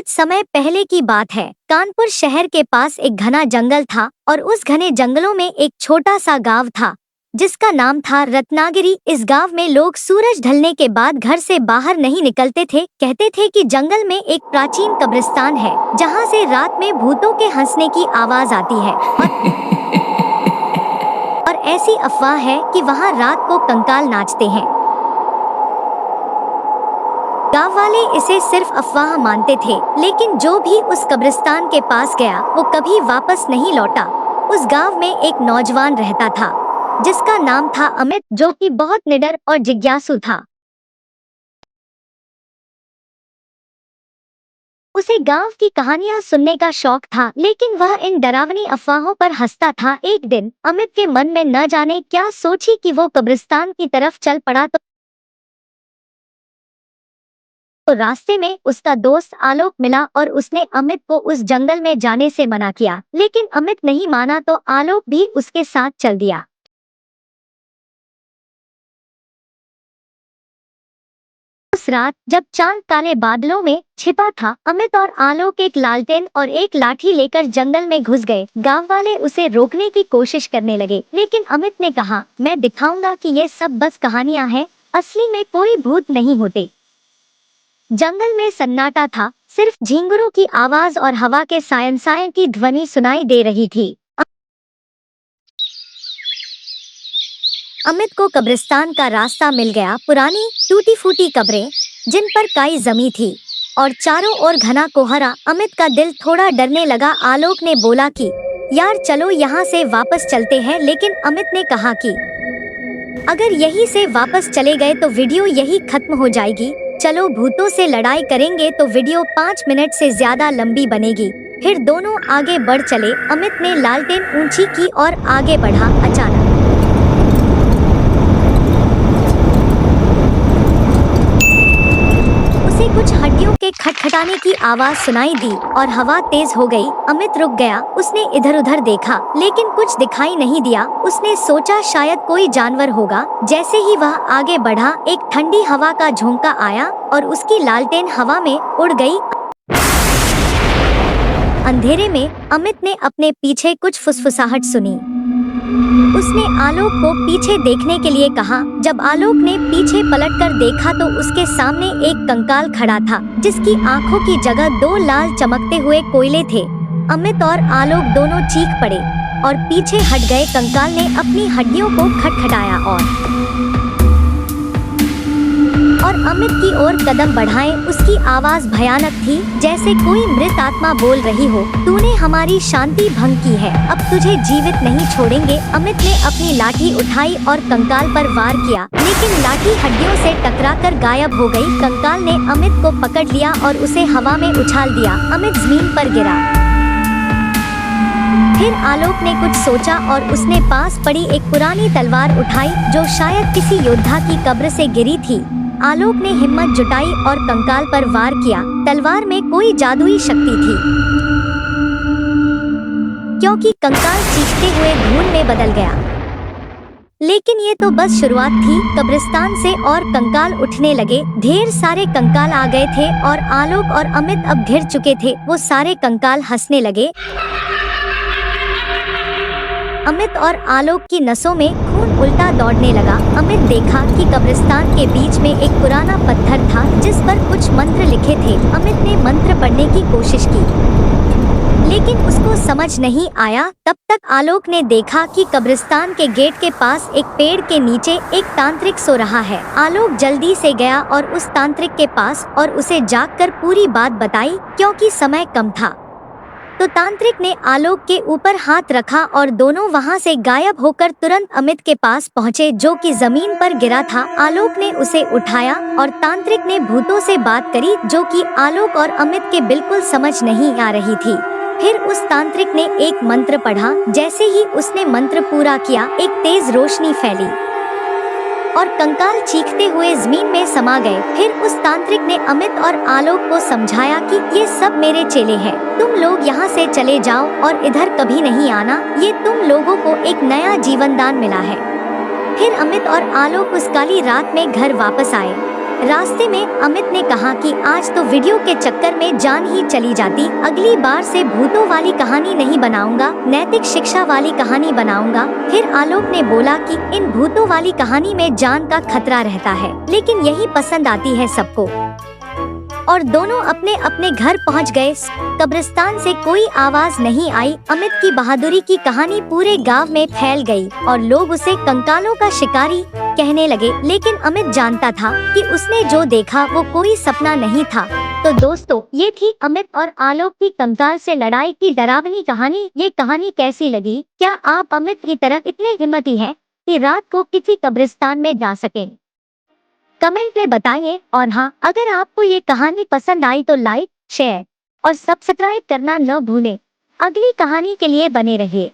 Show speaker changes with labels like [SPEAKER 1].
[SPEAKER 1] कुछ समय पहले की बात है। कानपुर शहर के पास एक घना जंगल था और उस घने जंगलों में एक छोटा सा गांव था जिसका नाम था रत्नागिरी। इस गांव में लोग सूरज ढलने के बाद घर से बाहर नहीं निकलते थे। कहते थे कि जंगल में एक प्राचीन कब्रिस्तान है जहां से रात में भूतों के हंसने की आवाज आती है और ऐसी अफवाह है कि वहां रात को कंकाल नाचते हैं। गांव वाले इसे सिर्फ अफवाह मानते थे, लेकिन जो भी उस कब्रिस्तान के पास गया वो कभी वापस नहीं लौटा। उस गांव में एक नौजवान रहता था जिसका नाम था अमित, जो कि बहुत निडर और जिज्ञासु था। उसे गांव की कहानियां सुनने का शौक था, लेकिन वह इन डरावनी अफवाहों पर हंसता था। एक दिन अमित के मन में न जाने क्या सोची कि वो कब्रिस्तान की तरफ चल पड़ा तो रास्ते में उसका दोस्त आलोक मिला और उसने अमित को उस जंगल में जाने से मना किया, लेकिन अमित नहीं माना तो आलोक भी उसके साथ चल दिया। उस रात जब चांद काले बादलों में छिपा था, अमित और आलोक एक लालटेन और एक लाठी लेकर जंगल में घुस गए। गांव वाले उसे रोकने की कोशिश करने लगे, लेकिन अमित ने कहा, मैं दिखाऊंगा कि ये सब बस कहानियां हैं, असली में कोई भूत नहीं होते। जंगल में सन्नाटा था, सिर्फ झिंगुरों की आवाज और हवा के सायन सायन की ध्वनि सुनाई दे रही थी। अमित को कब्रिस्तान का रास्ता मिल गया। पुरानी टूटी फूटी कब्रें जिन पर काई जमी थी और चारों ओर घना कोहरा। अमित का दिल थोड़ा डरने लगा। आलोक ने बोला कि यार चलो यहाँ से वापस चलते हैं, लेकिन अमित ने कहा कि अगर यहीं से वापस चले गए तो वीडियो यही खत्म हो जाएगी। चलो भूतों से लड़ाई करेंगे तो वीडियो 5 मिनट से ज्यादा लंबी बनेगी। फिर दोनों आगे बढ़ चले। अमित ने लालटेन ऊंची की और आगे बढ़ा। अचानक उसे कुछ हड्डियों के खटखटाने की आवाज सुनाई दी और हवा तेज हो गई। अमित रुक गया। उसने इधर उधर देखा, लेकिन कुछ दिखाई नहीं दिया। उसने सोचा शायद कोई जानवर होगा। जैसे ही वह आगे बढ़ा, एक ठंडी हवा का झोंका आया और उसकी लालटेन हवा में उड़ गई। अंधेरे में अमित ने अपने पीछे कुछ फुसफुसाहट सुनी। उसने आलोक को पीछे देखने के लिए कहा। जब आलोक ने पीछे पलटकर देखा तो उसके सामने एक कंकाल खड़ा था, जिसकी आंखों की जगह 2 लाल चमकते हुए कोयले थे। अमित और आलोक दोनों चीख पड़े और पीछे हट गए। कंकाल ने अपनी हड्डियों को खटखटाया और अमित की ओर कदम बढ़ाए। उसकी आवाज भयानक थी, जैसे कोई मृत आत्मा बोल रही हो, तूने हमारी शांति भंग की है, अब तुझे जीवित नहीं छोड़ेंगे। अमित ने अपनी लाठी उठाई और कंकाल पर वार किया, लेकिन लाठी हड्डियों से टकराकर गायब हो गई। कंकाल ने अमित को पकड़ लिया और उसे हवा में उछाल दिया। अमित जमीन पर गिरा। फिर आलोक ने कुछ सोचा और उसने पास पड़ी एक पुरानी तलवार उठाई, जो शायद किसी योद्धा की कब्र से गिरी थी। आलोक ने हिम्मत जुटाई और कंकाल पर वार किया। तलवार में कोई जादुई शक्ति थी, क्योंकि कंकाल चीखते हुए धूल में बदल गया। लेकिन ये तो बस शुरुआत थी। कब्रिस्तान से और कंकाल उठने लगे। ढेर सारे कंकाल आ गए थे और आलोक और अमित अब घिर चुके थे। वो सारे कंकाल हंसने लगे। अमित और आलोक की नसों में खून उल्टा दौड़ने लगा। अमित देखा कि कब्रिस्तान के बीच में एक पुराना पत्थर था जिस पर कुछ मंत्र लिखे थे। अमित ने मंत्र पढ़ने की कोशिश की, लेकिन उसको समझ नहीं आया। तब तक आलोक ने देखा कि कब्रिस्तान के गेट के पास एक पेड़ के नीचे एक तांत्रिक सो रहा है। आलोक जल्दी से गया और उस तांत्रिक के पास और उसे जागकर पूरी बात बताई, क्योंकि समय कम था। तो तांत्रिक ने आलोक के ऊपर हाथ रखा और दोनों वहां से गायब होकर तुरंत अमित के पास पहुंचे, जो कि जमीन पर गिरा था। आलोक ने उसे उठाया और तांत्रिक ने भूतों से बात करी, जो कि आलोक और अमित के बिल्कुल समझ नहीं आ रही थी। फिर उस तांत्रिक ने एक मंत्र पढ़ा। जैसे ही उसने मंत्र पूरा किया, एक तेज रोशनी फैली और कंकाल चीखते हुए जमीन में समा गए। फिर उस तांत्रिक ने अमित और आलोक को समझाया कि ये सब मेरे चेले हैं, तुम लोग यहाँ से चले जाओ और इधर कभी नहीं आना। ये तुम लोगों को एक नया जीवन दान मिला है। फिर अमित और आलोक उस काली रात में घर वापस आए। रास्ते में अमित ने कहा कि आज तो वीडियो के चक्कर में जान ही चली जाती, अगली बार से भूतों वाली कहानी नहीं बनाऊंगा, नैतिक शिक्षा वाली कहानी बनाऊंगा। फिर आलोक ने बोला कि इन भूतों वाली कहानी में जान का खतरा रहता है, लेकिन यही पसंद आती है सबको। और दोनों अपने अपने घर पहुंच गए। कब्रिस्तान से कोई आवाज नहीं आई। अमित की बहादुरी की कहानी पूरे गांव में फैल गई और लोग उसे कंकालों का शिकारी कहने लगे। लेकिन अमित जानता था कि उसने जो देखा वो कोई सपना नहीं था। तो दोस्तों, ये थी अमित और आलोक की कंकाल से लड़ाई की डरावनी कहानी। ये कहानी कैसी लगी? क्या आप अमित की तरह इतने हिम्मती हैं कि रात को किसी कब्रिस्तान में जा सकें? कमेंट में बताइए। और हाँ, अगर आपको ये कहानी पसंद आई तो लाइक, शेयर और सब्सक्राइब करना न भूलें। अगली कहानी के लिए बने रहिए।